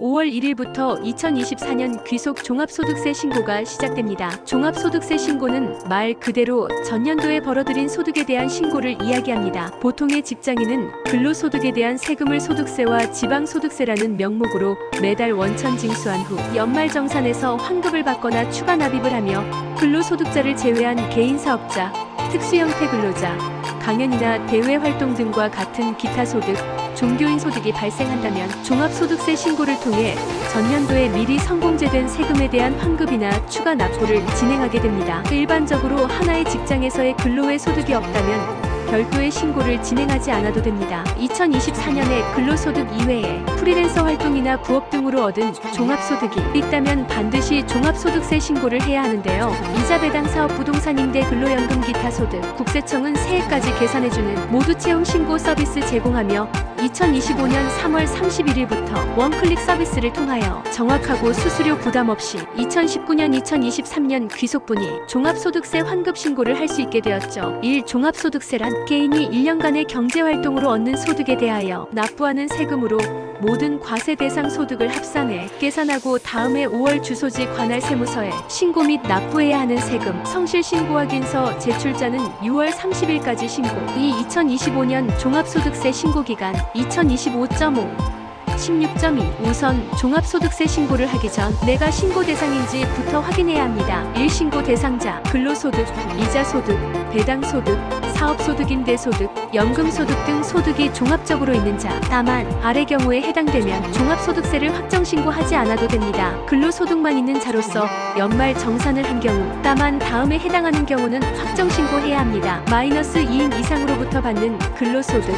5월 1일부터 2024년 귀속 종합소득세 신고가 시작됩니다. 종합소득세 신고는 말 그대로 전년도에 벌어들인 소득에 대한 신고를 이야기합니다. 보통의 직장인은 근로소득에 대한 세금을 소득세와 지방소득세라는 명목으로 매달 원천 징수한 후 연말정산에서 환급을 받거나 추가 납입을 하며 근로소득자를 제외한 개인사업자, 특수형태 근로자, 강연이나 대외활동 등과 같은 기타 소득, 종교인 소득이 발생한다면 종합소득세 신고를 통해 전년도에 미리 선공제된 세금에 대한 환급이나 추가 납부를 진행하게 됩니다. 일반적으로 하나의 직장에서의 근로외 소득이 없다면 별도의 신고를 진행하지 않아도 됩니다. 2024년에 근로소득 이외에 프리랜서 활동이나 부업 등으로 얻은 종합소득이 있다면 반드시 종합소득세 신고를 해야 하는데요. 이자 배당 사업 부동산 임대 근로연금 기타 소득, 국세청은 새해까지 계산해주는 모두 채용 신고 서비스 제공하며 2025년 3월 31일부터 원클릭 서비스를 통하여 정확하고 수수료 부담 없이 2019년 2023년 귀속분이 종합소득세 환급 신고를 할 수 있게 되었죠. 1. 종합소득세란 개인이 1년간의 경제활동으로 얻는 소득에 대하여 납부하는 세금으로 모든 과세 대상 소득을 합산해 계산하고 다음해 5월 주소지 관할 세무서에 신고 및 납부해야 하는 세금, 성실신고확인서 제출자는 6월 30일까지 신고. 2. 2025년 종합소득세 신고기간 2025.5 16.2 우선 종합소득세 신고를 하기 전 내가 신고 대상인지부터 확인해야 합니다. 1. 신고 대상자, 근로소득, 이자소득, 배당소득, 사업소득임대소득, 연금소득 등 소득이 종합적으로 있는 자. 다만 아래 경우에 해당되면 종합소득세를 확정신고하지 않아도 됩니다. 근로소득만 있는 자로서 연말 정산을 한 경우, 다만 다음에 해당하는 경우는 확정신고해야 합니다. 마이너스 2인 이상으로부터 받는 근로소득,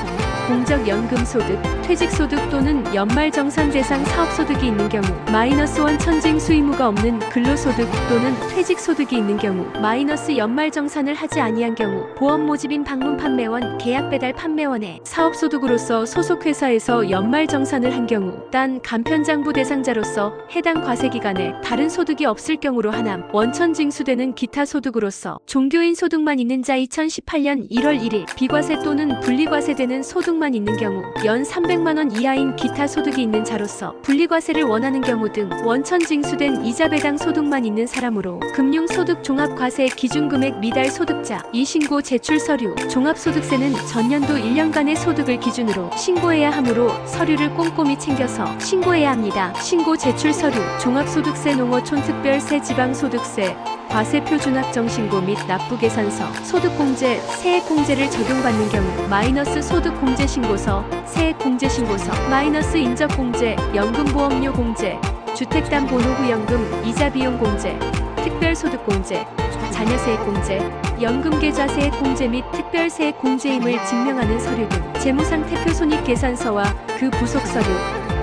공적연금소득, 퇴직소득 또는 연말정산 대상 사업소득이 있는 경우, 마이너스 원천징수 의무가 없는 근로소득 또는 퇴직소득이 있는 경우, 마이너스 연말정산을 하지 아니한 경우, 보험모집인 방문판매원, 계약배달 판매원의 사업소득으로서 소속회사에서 연말정산을 한 경우, 단 간편장부 대상자로서 해당 과세기간에 다른 소득이 없을 경우로 하남, 원천징수되는 기타 소득으로서 종교인 소득만 있는 자 2018년 1월 1일 비과세 또는 분리과세되는 소득만 있는 경우, 연 300만원 이하인 기타 소득이 있는 자로서 분리과세를 원하는 경우 등 원천징수된 이자배당 소득만 있는 사람으로 금융소득 종합과세 기준금액 미달 소득자. 이 신고 제출 서류, 종합소득세는 전년도 1년간의 소득을 기준으로 신고해야 하므로 서류를 꼼꼼히 챙겨서 신고해야 합니다. 신고 제출 서류, 종합소득세 농어촌 특별세 지방소득세 과세표준확정신고 및 납부계산서, 소득공제, 세액공제를 적용받는 경우 마이너스 소득공제신고서, 세액공제신고서, 마이너스 인적공제, 연금보험료 공제, 주택담보노후연금, 이자비용공제, 특별소득공제, 자녀세액공제, 연금계좌세액공제 및 특별세액공제임을 증명하는 서류 등 재무상태표 손익계산서와 그 부속서류,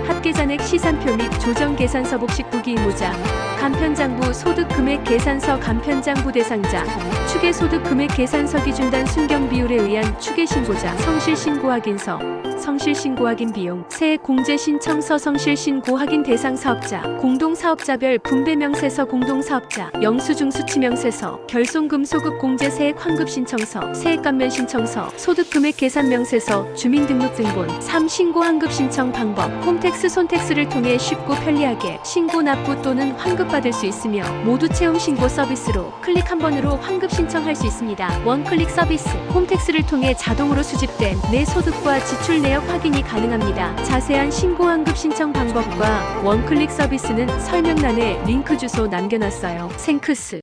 합계잔액 시산표 및 조정계산서 복식 부기의무자, 간편장부 소득금액계산서 간편장부 대상자, 추계소득금액계산서 기준단 순경비율에 의한 추계신고자, 성실신고확인서, 성실신고확인 비용, 세액공제신청서 성실신고확인 대상 사업자, 공동사업자별 분배명세서 공동사업자, 영수증수치명세서, 결손금소급공제세액 환급신청서, 세액감면신청서, 소득금액계산명세서, 주민등록등본. 3. 신고환급신청 방법, 홈택스 손택스를 통해 쉽고 편리하게 신고 납부 또는 환급받을 수 있으며 모두 채용 신고 서비스로 클릭 한 번으로 환급 신청할 수 있습니다. 원클릭 서비스, 홈택스를 통해 자동으로 수집된 내 소득과 지출 내역 확인이 가능합니다. 자세한 신고 환급 신청 방법과 원클릭 서비스는 설명란에 링크 주소 남겨놨어요. 생크스